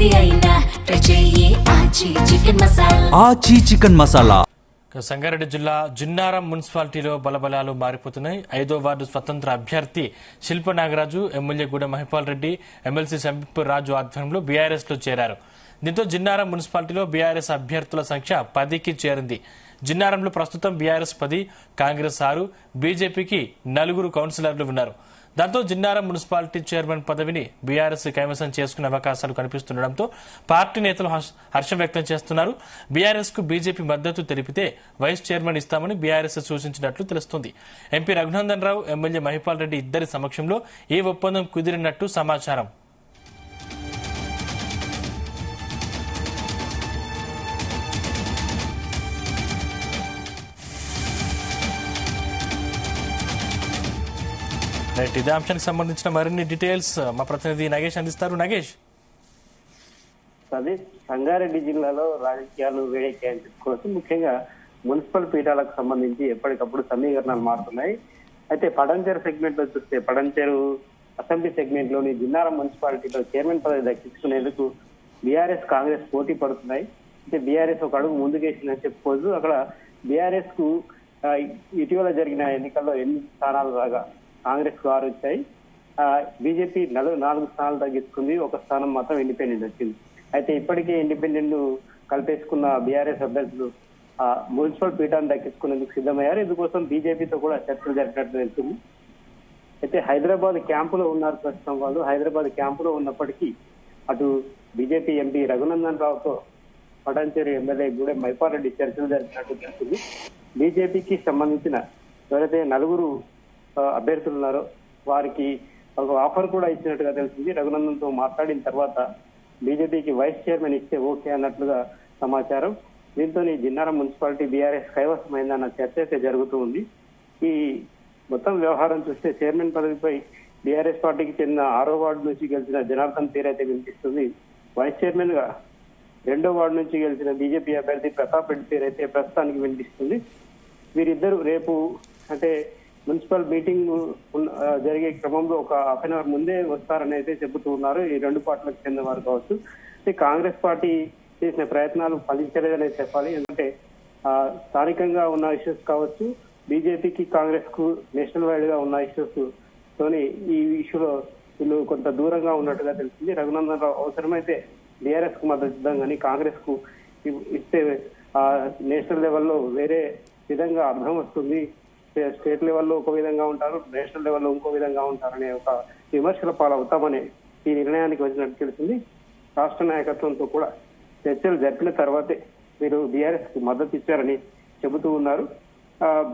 ఏది అయినా ట్రై చెయ్యి ఆచి చికెన్ మసాలా. సంగారెడ్డి జిల్లా జిన్నారం మున్సిపాలిటీలో బలబలాలు మారిపోతున్నాయి. 5వ వార్డు స్వతంత్ర అభ్యర్థి శిల్ప నాగరాజు, ఎమ్మెల్యే గూడ మహిపాల్ రెడ్డి, ఎమ్మెల్సీ సంపీప్ రాజు ఆధ్వర్యంలో బీఆర్ఎస్ లో చేరారు. దీంతో జిన్నారం మున్సిపాలిటీలో బీఆర్ఎస్ అభ్యర్థుల సంఖ్య 10కి చేరింది. జిన్నారంలో ప్రస్తుతం బీఆర్ఎస్ 10, కాంగ్రెస్ 6, బీజేపీకి 4 కౌన్సిలర్లు ఉన్నారు. దాంతో జిన్నారం మున్సిపాలిటీ చైర్మన్ పదవిని బీఆర్ఎస్ కైవసం చేసుకునే అవకాశాలు కనిపిస్తుండటంతో పార్టీ నేతలు హర్షం వ్యక్తం చేస్తున్నారు. బీఆర్ఎస్ కు బీజేపీ మద్దతు తెలిపితే వైస్ చైర్మన్ ఇస్తామని బీఆర్ఎస్ సూచించినట్లు తెలుస్తోంది. ఎంపీ రఘునందన్ రావు, ఎమ్మెల్యే మహిపాల్ రెడ్డి ఇద్దరి సమక్షంలో ఈ ఒప్పందం కుదిరినట్టు సమాచారం. ఇదే అంశానికి సంబంధించిన మరిన్ని డీటెయిల్స్ మా ప్రతినిధి నగేష్ అందిస్తారు. నగేష్, అదే సంగారెడ్డి జిల్లాలో రాజకీయాలు వేడెక్కాయని చెప్పుకోవచ్చు. ముఖ్యంగా మున్సిపల్ పీఠాలకు సంబంధించి ఎప్పటికప్పుడు సమీకరణాలు మారుతున్నాయి. అయితే పడంచేరు సెగ్మెంట్ లో చూస్తే పడంచేరు అసెంబ్లీ సెగ్మెంట్ లోని జిన్నారం మున్సిపాలిటీలో చైర్మన్ పదవి దక్కించుకునేందుకు బీఆర్ఎస్, కాంగ్రెస్ పోటీ పడుతున్నాయి. అయితే బీఆర్ఎస్ ఒక అడుగు ముందుకేసిందని చెప్పుకోవచ్చు. అక్కడ బీఆర్ఎస్ కు ఇటీవల జరిగిన ఎన్నికల్లో 8 స్థానాలు రాగా కాంగ్రెస్ కు 6 వచ్చాయి. బీజేపీ 4 స్థానాలు తగ్గించుకుంది, 1 స్థానం మాత్రం ఇండిపెండెంట్ వచ్చింది. అయితే ఇప్పటికే ఇండిపెండెంట్ కలిపేసుకున్న బీఆర్ఎస్ అభ్యర్థులు మున్సిపల్ పీఠాన్ని దక్కించుకునేందుకు సిద్ధమయ్యారు. ఇందుకోసం బీజేపీతో కూడా చర్చలు జరిపినట్టు తెలుస్తుంది. అయితే హైదరాబాద్ క్యాంపులో ఉన్నారు ప్రస్తుతం వాళ్ళు. హైదరాబాద్ క్యాంపులో ఉన్నప్పటికీ అటు బీజేపీ ఎంపీ రఘునందన్ రావుతో పటాన్చేరు ఎమ్మెల్యే గూడెం మహిపాల్ రెడ్డి చర్చలు జరిపినట్టు తెలుస్తుంది. బీజేపీకి సంబంధించిన ఎవరైతే 4 అభ్యర్థులు ఉన్నారో వారికి ఒక ఆఫర్ కూడా ఇచ్చినట్టుగా తెలిసింది. రఘునందన్ తో మాట్లాడిన తర్వాత బీజేపీకి వైస్ చైర్మన్ ఇస్తే ఓకే అన్నట్లుగా సమాచారం. దీంతో జిన్నారం మున్సిపాలిటీ బీఆర్ఎస్ కైవసమైందన్న చర్చ అయితే జరుగుతూ ఉంది. ఈ మొత్తం వ్యవహారం చూస్తే చైర్మన్ పదవిపై బీఆర్ఎస్ పార్టీకి చెందిన 6వ వార్డు నుంచి గెలిచిన జనార్దన్ పేరు అయితే వినిపిస్తుంది. వైస్ చైర్మన్ గా 2వ వార్డు నుంచి గెలిచిన బీజేపీ అభ్యర్థి ప్రతాప్ రెడ్డి పేరు అయితే ప్రస్తుతానికి వినిపిస్తుంది. వీరిద్దరు రేపు అంటే మున్సిపల్ మీటింగ్ జరిగే క్రమంలో ఒక హాఫ్ అన్ అవర్ ముందే వస్తారని అయితే చెబుతూ ఉన్నారు. ఈ 2 పార్టీలకు చెందిన వారు కావచ్చు. కాంగ్రెస్ పార్టీ చేసిన ప్రయత్నాలు ఫలించలేదనే చెప్పాలి. ఎందుకంటే స్థానికంగా ఉన్న ఇష్యూస్ కావచ్చు, బీజేపీకి కాంగ్రెస్ కు నేషనల్ వైడ్ గా ఉన్న ఇష్యూస్ తోని ఈ ఇష్యూలో వీళ్ళు కొంత దూరంగా ఉన్నట్టుగా తెలిసింది. రఘునందన్ రావు అవసరమైతే బీఆర్ఎస్ కు మద్దతు ఇద్దాం కానీ కాంగ్రెస్ కు ఇస్తే నేషనల్ లెవెల్లో వేరే విధంగా అర్థం వస్తుంది, స్టేట్ లెవెల్లో ఒక విధంగా ఉంటారు, నేషనల్ లెవెల్లో ఇంకో విధంగా ఉంటారనే ఒక విమర్శల పాలవుతామని ఈ నిర్ణయానికి వచ్చినట్టు తెలిసింది. రాష్ట్ర నాయకత్వంతో కూడా చర్చలు జరిపిన తర్వాతే మీరు బీఆర్ఎస్ కు మద్దతు ఇచ్చారని చెబుతూ ఉన్నారు.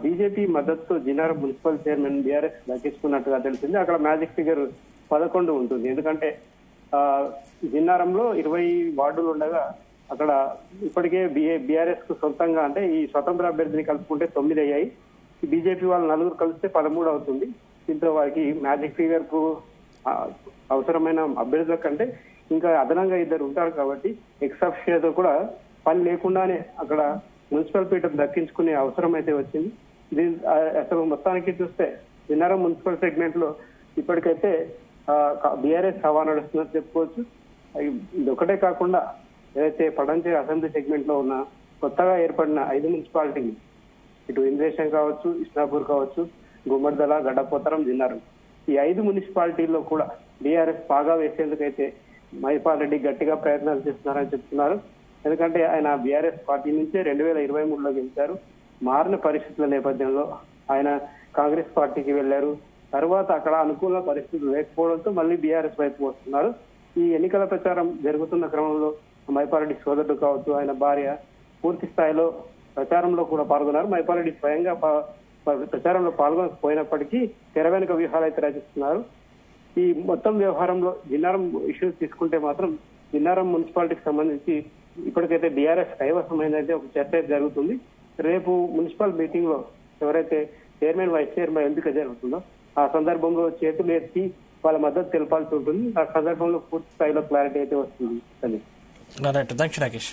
బీజేపీ మద్దతుతో జిన్నారం మున్సిపల్ చైర్మన్ బీఆర్ఎస్ దక్కించుకున్నట్టుగా తెలిసింది. అక్కడ మ్యాజిక్ ఫిగర్ 11 ఉంటుంది. ఎందుకంటే జిన్నారంలో 20 వార్డులు ఉండగా అక్కడ ఇప్పటికే బీఆర్ఎస్ కు సొంతంగా అంటే ఈ స్వతంత్ర అభ్యర్థిని కలుపుకుంటే 9 అయ్యాయి. బీజేపీ వాళ్ళు 4 కలిస్తే 13 అవుతుంది. దీంతో వారికి మ్యాజిక్ ఫిగర్ కు అవసరమైన అభ్యర్థుల కంటే ఇంకా అదనంగా 2 ఉంటారు కాబట్టి ఎక్సాఫిషియోతో కూడా పని లేకుండానే అక్కడ మున్సిపల్ పీఠం దక్కించుకునే అవసరం అయితే వచ్చింది. అసలు మొత్తానికి చూస్తే జిన్నారం మున్సిపల్ సెగ్మెంట్ లో ఇప్పటికైతే బీఆర్ఎస్ హవా నడుస్తుందని చెప్పుకోవచ్చు. ఇది ఒకటే కాకుండా ఏదైతే పడంచేరు అసెంబ్లీ సెగ్మెంట్ లో ఉన్న కొత్తగా ఏర్పడిన 5 మున్సిపాలిటీలు ఇటు ఇంద్రేశం కావచ్చు, ఇస్నాపూర్ కావచ్చు, గుమ్మడిదల, గడ్డపోతరం, జిన్నారం ఈ 5 మున్సిపాలిటీల్లో కూడా బీఆర్ఎస్ బాగా వేసేందుకైతే మహిపాల్ రెడ్డి గట్టిగా ప్రయత్నాలు చేస్తున్నారని చెప్తున్నారు. ఎందుకంటే ఆయన బీఆర్ఎస్ పార్టీ నుంచే 2023లో గెలిచారు. మారిన పరిస్థితుల నేపథ్యంలో ఆయన కాంగ్రెస్ పార్టీకి వెళ్లారు. తర్వాత అక్కడ అనుకూల పరిస్థితులు లేకపోవడంతో మళ్ళీ బీఆర్ఎస్ వైపు వస్తున్నారు. ఈ ఎన్నికల ప్రచారం జరుగుతున్న క్రమంలో మహిపాల్ రెడ్డి సోదరుడు కావచ్చు, ఆయన భార్య పూర్తి స్థాయిలో ప్రచారంలో కూడా పాల్గొన్నారు. మహిపాల్ రెడ్డి స్వయంగా ప్రచారంలో పాల్గొనకపోయినప్పటికీ తెర వెనుక వ్యూహాలు అయితే రచిస్తున్నారు. ఈ మొత్తం వ్యవహారంలో జిన్నారం ఇష్యూస్ తీసుకుంటే మాత్రం జిన్నారం మున్సిపాలిటీకి సంబంధించి ఇప్పటికైతే బీఆర్ఎస్ కైవసమైందైతే ఒక చర్చ జరుగుతుంది. రేపు మున్సిపల్ మీటింగ్ లో ఎవరైతే చైర్మన్, వైస్ చైర్మన్ ఎంపిక జరుగుతుందో ఆ సందర్భంలో చేతులు ఎత్తి వాళ్ళ మద్దతు తెలపాల్సి ఉంటుంది. ఆ సందర్భంలో పూర్తి స్థాయిలో క్లారిటీ అయితే వస్తుంది. థాంక్స్ రాకేష్.